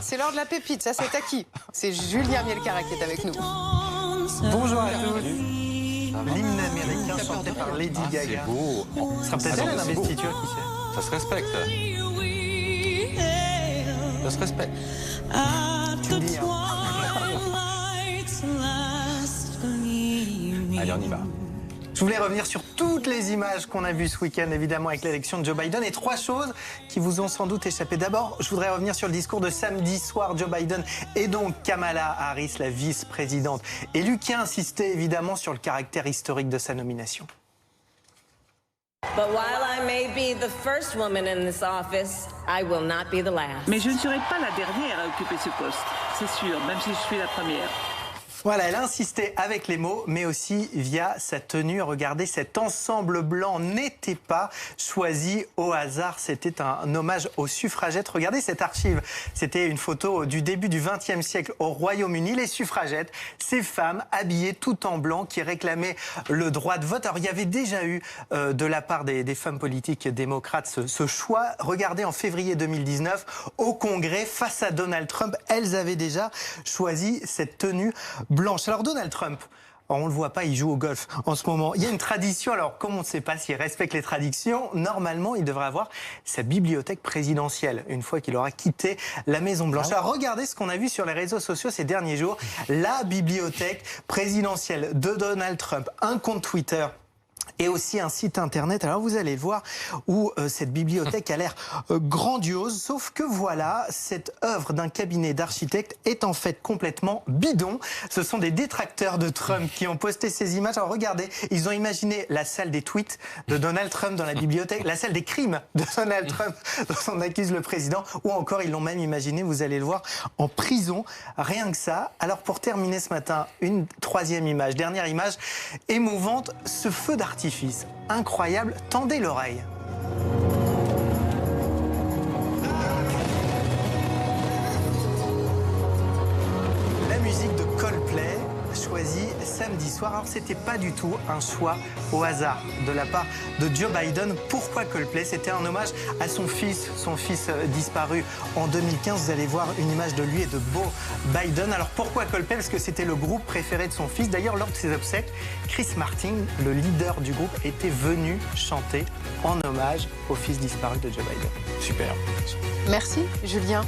c'est l'heure de la pépite. Ça, c'est à qui? C'est Julien Mielcarré qui est avec nous. Bonjour à tous. L'hymne américain chanté par Lady Gaga. C'est beau. Ce sera peut-être elle l'investiture, qui sait. Ça se respecte. Ça se respecte. Tu me dis, hein. Allez, on y va. Je voulais revenir sur toutes les images qu'on a vues ce week-end, évidemment, avec l'élection de Joe Biden. Et 3 choses qui vous ont sans doute échappé. D'abord, je voudrais revenir sur le discours de samedi soir. Joe Biden et donc Kamala Harris, la vice-présidente élue, qui a insisté évidemment sur le caractère historique de sa nomination. But while I may be the first woman in this office, I will not be the last. Mais je ne serai pas la dernière à occuper ce poste, c'est sûr, même si je suis la première. Voilà, elle a insisté avec les mots, mais aussi via sa tenue. Regardez, cet ensemble blanc n'était pas choisi au hasard. C'était un hommage aux suffragettes. Regardez cette archive. C'était une photo du début du XXe siècle au Royaume-Uni. Les suffragettes, ces femmes habillées tout en blanc qui réclamaient le droit de vote. Alors, il y avait déjà eu de la part des femmes politiques démocrates ce choix. Regardez, en février 2019, au Congrès, face à Donald Trump, elles avaient déjà choisi cette tenue blanche. Alors Donald Trump, on ne le voit pas, il joue au golf en ce moment. Il y a une tradition, alors comme on ne sait pas s'il respecte les traditions, normalement il devrait avoir sa bibliothèque présidentielle une fois qu'il aura quitté la Maison Blanche. Alors regardez ce qu'on a vu sur les réseaux sociaux ces derniers jours. La bibliothèque présidentielle de Donald Trump, un compte Twitter et aussi un site internet. Alors vous allez voir où cette bibliothèque a l'air grandiose, sauf que voilà, cette œuvre d'un cabinet d'architectes est en fait complètement bidon. Ce sont des détracteurs de Trump qui ont posté ces images. Alors regardez, ils ont imaginé la salle des tweets de Donald Trump dans la bibliothèque, la salle des crimes de Donald Trump dont on accuse le président, ou encore ils l'ont même imaginé, vous allez le voir, en prison. Rien que ça. Alors pour terminer ce matin, une troisième image, dernière image émouvante, ce feu d'artifice incroyable. Tendez l'oreille. La musique de Coldplay choisie samedi soir. Alors c'était pas du tout un choix au hasard de la part de Joe Biden. Pourquoi Coldplay? C'était un hommage à son fils disparu en 2015. Vous allez voir une image de lui et de Beau Biden. Alors pourquoi Coldplay? Parce que c'était le groupe préféré de son fils. D'ailleurs, lors de ses obsèques, Chris Martin, le leader du groupe, était venu chanter en hommage au fils disparu de Joe Biden. Super. Merci, Julien.